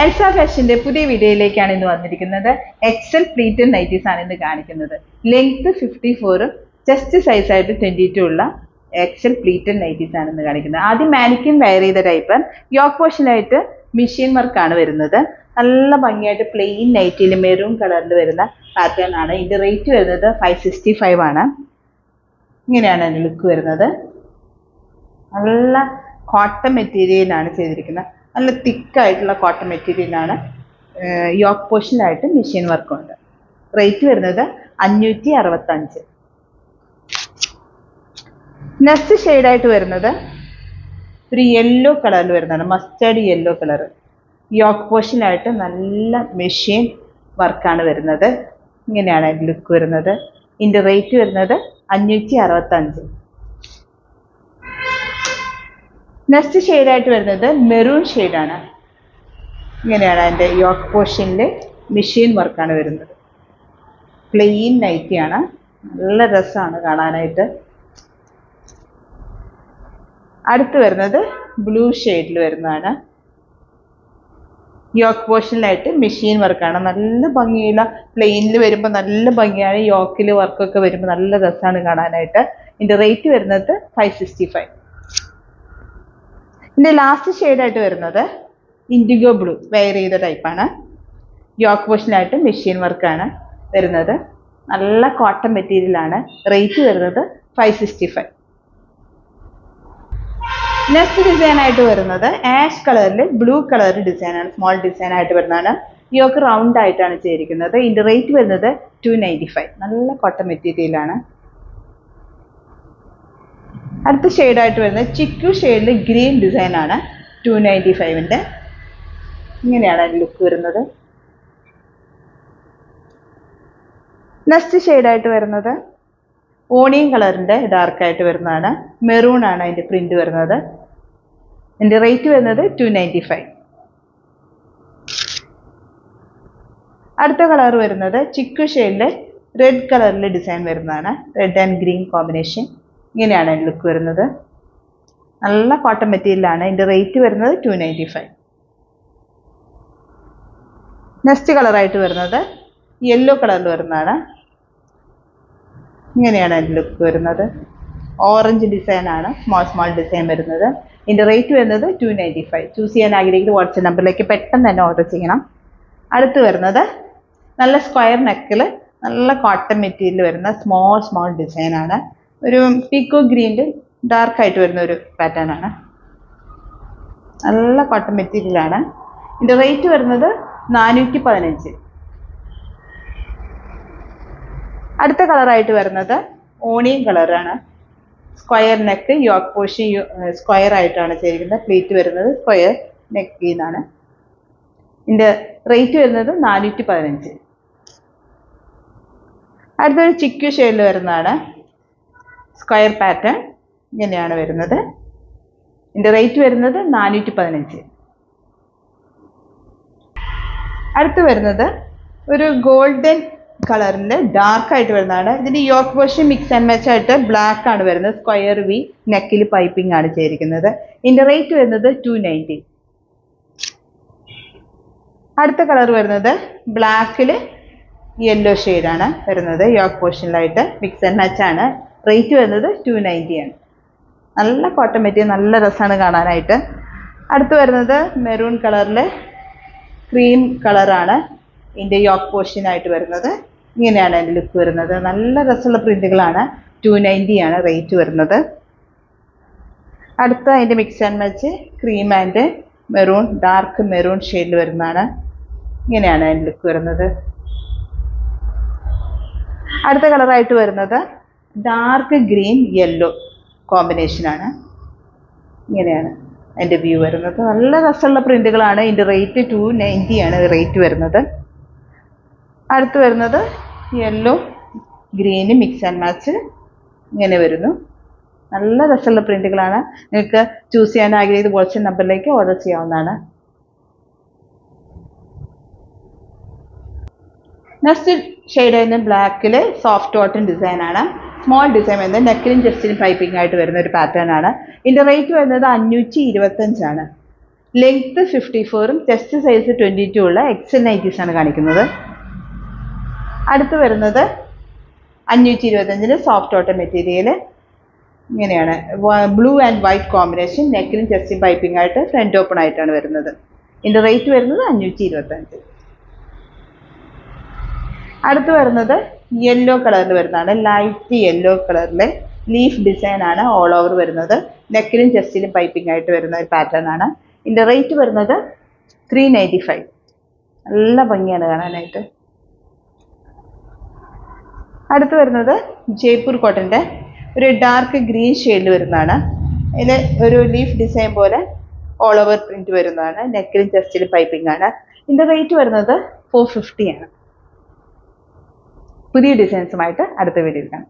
Elsa ഫാഷന്റെ പുതിയ വീഡിയോയിലേക്കാണ് ഇന്ന് വന്നിരിക്കുന്നത്. എക്സൽ പ്ലീറ്റഡ് നൈറ്റീസ് ആണ് ഇന്ന് കാണിക്കുന്നത്. ലെങ്ത് 54, ചെസ്റ്റ് സൈസ് ആയിട്ട് 22 ഉള്ള എക്സൽ പ്ലീറ്റഡ് നൈറ്റീസ് ആണ് ഇന്ന് കാണിക്കുന്നത്. ആദ്യം മാനിക്വിൻ വെയർ ചെയ്ത ടൈപ്പ് യോക്ക് പോർഷനായിട്ട് മെഷീൻ വർക്കാണ് വരുന്നത്. നല്ല ഭംഗിയായിട്ട് പ്ലെയിൻ നൈറ്റിയിൽ മെറൂൺ കളറിൽ വരുന്ന പാറ്റേൺ ആണ്. ഇതിന്റെ റേറ്റ് വരുന്നത് 565 ആണ്. ഇങ്ങനെയാണ് അതിന്റെ ലുക്ക് വരുന്നത്. നല്ല കോട്ടൺ മെറ്റീരിയലാണ് ചെയ്തിരിക്കുന്നത്. നല്ല തിക്കായിട്ടുള്ള കോട്ടൺ മെറ്റീരിയലാണ്. യോക്ക് പോർഷനിലായിട്ട് മെഷീൻ വർക്കുണ്ട്. റേറ്റ് വരുന്നത് 565. നെക്സ്റ്റ് ഷെയ്ഡായിട്ട് വരുന്നത് ഒരു യെല്ലോ കളറിൽ വരുന്നതാണ്. Mustard yellow colour. യോക്ക് പോർഷനിലായിട്ട് നല്ല മെഷീൻ വർക്കാണ് വരുന്നത്. ഇങ്ങനെയാണ് അതിൻ്റെ ലുക്ക് വരുന്നത്. ഇതിൻ്റെ റേറ്റ് വരുന്നത് 565. നെക്സ്റ്റ് ഷെയ്ഡായിട്ട് വരുന്നത് മെറൂൺ ഷെയ്ഡാണ്. ഇങ്ങനെയാണ് അതിൻ്റെ യോക്ക് പോർഷനിൽ മെഷീൻ വർക്കാണ് വരുന്നത്. പ്ലെയിൻ നൈറ്റിയാണ്. നല്ല രസമാണ് കാണാനായിട്ട്. അടുത്ത് വരുന്നത് ബ്ലൂ ഷെയ്ഡിൽ വരുന്നതാണ്. യോക്ക് പോർഷനിലായിട്ട് മെഷീൻ വർക്കാണ്. നല്ല ഭംഗിയുള്ള പ്ലെയിനിൽ വരുമ്പോൾ നല്ല ഭംഗിയാണ്. യോക്കിൽ വർക്കൊക്കെ വരുമ്പോൾ നല്ല രസമാണ് കാണാനായിട്ട്. ഇതിൻ്റെ റേറ്റ് വരുന്നത് 565. ഇതിൻ്റെ ലാസ്റ്റ് ഷെയ്ഡായിട്ട് വരുന്നത് ഇൻഡിഗോ ബ്ലൂ വെയർ ചെയ്ത ടൈപ്പാണ്. യോക്ക് പോർഷനിലായിട്ട് മെഷീൻ വർക്കാണ് വരുന്നത്. നല്ല കോട്ടൺ മെറ്റീരിയലാണ്. റേറ്റ് വരുന്നത് 565. നെക്സ്റ്റ് ഡിസൈൻ ആയിട്ട് വരുന്നത് ആഷ് കളറിൽ ബ്ലൂ കളർ ഡിസൈനാണ്. സ്മോൾ ഡിസൈൻ ആയിട്ട് വരുന്നതാണ്. യോക്ക് റൗണ്ട് ആയിട്ടാണ് ചെയ്തിരിക്കുന്നത്. ഇതിൻ്റെ റേറ്റ് വരുന്നത് 295. നല്ല കോട്ടൺ മെറ്റീരിയലാണ്. അടുത്ത ഷെയ്ഡായിട്ട് വരുന്നത് ചിക്കു ഷെയ്ഡിൽ ഗ്രീൻ ഡിസൈനാണ്. 295ൻ്റെ. ഇങ്ങനെയാണ് അതിൻ്റെ ലുക്ക് വരുന്നത്. നെക്സ്റ്റ് ഷെയ്ഡായിട്ട് വരുന്നത് ഓണിയൻ കളറിൻ്റെ ഡാർക്കായിട്ട് വരുന്നതാണ്. മെറൂൺ ആണ് അതിൻ്റെ പ്രിന്റ് വരുന്നത്. ഇതിൻ്റെ റേറ്റ് വരുന്നത് 295. അടുത്ത കളർ വരുന്നത് ചിക്കു ഷെയ്ഡിൽ റെഡ് കളറിൽ ഡിസൈൻ വരുന്നതാണ്. Red and green combination. ഇങ്ങനെയാണ് അതിൻ്റെ ലുക്ക് വരുന്നത്. നല്ല കോട്ടൺ മെറ്റീരിയലാണ്. ഇതിൻ്റെ റേറ്റ് വരുന്നത് 295. നെക്സ്റ്റ് കളറായിട്ട് വരുന്നത് യെല്ലോ കളറിൽ വരുന്നതാണ്. ഇങ്ങനെയാണ് അതിൻ്റെ ലുക്ക് വരുന്നത്. ഓറഞ്ച് ഡിസൈനാണ്. സ്മോൾ ഡിസൈൻ വരുന്നത്. ഇതിൻ്റെ റേറ്റ് വരുന്നത് 295. ചൂസ് ചെയ്യാൻ ആഗ്രഹിക്കുന്ന വാട്സ്ആപ്പ് നമ്പറിലേക്ക് പെട്ടെന്ന് തന്നെ ഓർഡർ ചെയ്യണം. അടുത്ത് വരുന്നത് നല്ല സ്ക്വയർ നെക്കിൽ നല്ല കോട്ടൺ മെറ്റീരിയൽ വരുന്ന സ്മോൾ ഡിസൈനാണ്. ഒരു പീക്കോ ഗ്രീൻ്റെ ഡാർക്കായിട്ട് വരുന്ന ഒരു പാറ്റേൺ ആണ്. നല്ല കോട്ടൺ മെറ്റീരിയലാണ്. ഇതിൻ്റെ റേറ്റ് വരുന്നത് 415. അടുത്ത കളറായിട്ട് വരുന്നത് ഓണിയൻ കളറാണ്. Square neck, yoke portion square ആയിട്ടാണ് ചെയ്തിരിക്കുന്നത്. പ്ലേറ്റ് വരുന്നത് സ്ക്വയർ നെക്കിൽ നിന്നാണ്. ഇതിൻ്റെ റേറ്റ് വരുന്നത് 415. അടുത്തൊരു ചിക്കു ഷെയ്ഡിൽ വരുന്നതാണ്. Square pattern. ഇങ്ങനെയാണ് വരുന്നത്. ഇതിൻ്റെ റേറ്റ് വരുന്നത് 415. അടുത്ത് വരുന്നത് ഒരു ഗോൾഡൻ കളറിൽ ഡാർക്കായിട്ട് വരുന്നതാണ്. ഇതിൻ്റെ yoke portion mix and match ആയിട്ട് ബ്ലാക്ക് ആണ് വരുന്നത്. സ്ക്വയർ വി നെക്കിൽ പൈപ്പിംഗ് ആണ് ചെയ്തിരിക്കുന്നത്. ഇതിൻ്റെ റേറ്റ് വരുന്നത് 290. അടുത്ത കളർ വരുന്നത് ബ്ലാക്കിൽ യെല്ലോ ഷെയ്ഡാണ് വരുന്നത്. യോക്ക് പോർഷനിലായിട്ട് മിക്സ് ആൻഡ് മാച്ച് ആണ്. റേറ്റ് വരുന്നത് 290 ആണ്. നല്ല കോട്ടൺ മെറ്റീരിയൽ, നല്ല രസമാണ് കാണാനായിട്ട്. അടുത്ത് വരുന്നത് മെറൂൺ കളറിൽ ക്രീം കളറാണ് ഇതിൻ്റെ യോക്ക് പോർഷനായിട്ട് വരുന്നത്. ഇങ്ങനെയാണ് അതിൻ്റെ ലുക്ക് വരുന്നത്. നല്ല രസമുള്ള പ്രിന്റുകളാണ്. 290 ആണ് റേറ്റ് വരുന്നത്. അടുത്ത അതിൻ്റെ mix and match cream and maroon, dark maroon ഷെയ്ഡിൽ വരുന്നതാണ്. ഇങ്ങനെയാണ് അതിൻ്റെ ലുക്ക് വരുന്നത്. അടുത്ത കളറായിട്ട് വരുന്നത് ഡാർക്ക് ഗ്രീൻ യെല്ലോ കോമ്പിനേഷനാണ്. ഇങ്ങനെയാണ് അതിൻ്റെ വ്യൂ വരുന്നത്. നല്ല രസമുള്ള പ്രിന്റുകളാണ്. ഇതിൻ്റെ റേറ്റ് 290 ആണ് റേറ്റ് വരുന്നത്. അടുത്ത് വരുന്നത് yellow green mix and match. ഇങ്ങനെ വരുന്നു. നല്ല രസമുള്ള പ്രിന്റുകളാണ്. നിങ്ങൾക്ക് ചൂസ് ചെയ്യാൻ ആഗ്രഹിക്കുന്ന വാട്സ്ആപ്പ് നമ്പറിലേക്ക് ഓർഡർ ചെയ്യാവുന്നതാണ്. നെക്സ്റ്റ് ഷെയ്ഡ് വരുന്നത് ബ്ലാക്കിൽ സോഫ്റ്റ് കോട്ടൺ ഡിസൈനാണ്. സ്മോൾ ഡിസൈൻ വരുന്നത് നെക്കിലും ചെസ്റ്റിലും പൈപ്പിംഗ് ആയിട്ട് വരുന്ന ഒരു പാറ്റേൺ ആണ്. ഇതിൻ്റെ റേറ്റ് വരുന്നത് 525 ആണ്. ലെങ്ത് 54ഉം ചെസ്റ്റ് സൈസ് 22 ഉള്ള എക്സൽ നൈറ്റീസ് ആണ് കാണിക്കുന്നത്. അടുത്ത് വരുന്നത് 525 സോഫ്റ്റ് കോട്ടൺ മെറ്റീരിയൽ. ഇങ്ങനെയാണ് ബ്ലൂ ആൻഡ് വൈറ്റ് കോമ്പിനേഷൻ, നെക്കിലും ചെസ്റ്റും പൈപ്പിംഗ് ആയിട്ട് ഫ്രണ്ട് ഓപ്പൺ ആയിട്ടാണ് വരുന്നത്. ഇതിന്റെ റേറ്റ് വരുന്നത് 525. അടുത്ത് വരുന്നത് യെല്ലോ കളറിൽ വരുന്നതാണ്. ലൈറ്റ് യെല്ലോ കളറിലെ ലീഫ് ഡിസൈൻ ആണ് ഓൾ ഓവർ വരുന്നത്. നെക്കിലും ചെസ്റ്റിലും പൈപ്പിംഗ് ആയിട്ട് വരുന്ന ഒരു പാറ്റേൺ ആണ്. ഇതിന്റെ റേറ്റ് വരുന്നത് 395. നല്ല ഭംഗിയാണ് കാണാനായിട്ട്. അടുത്ത് വരുന്നത് ജയ്പൂർ കോട്ടന്റെ ഒരു ഡാർക്ക് ഗ്രീൻ ഷെയ്ഡിൽ വരുന്നതാണ്. ഇതിൽ ഒരു ലീഫ് ഡിസൈൻ പോലെ ഓൾ ഓവർ പ്രിന്റ് വരുന്നതാണ്. നെക്കിലും ചെസ്റ്റിലും പൈപ്പിംഗ് ആണ്. ഇതിന്റെ റേറ്റ് വരുന്നത് 450 ആണ്. പുതിയ ഡിസൈൻസുമായിട്ട് അടുത്ത വീഡിയോയിൽ കാണാം.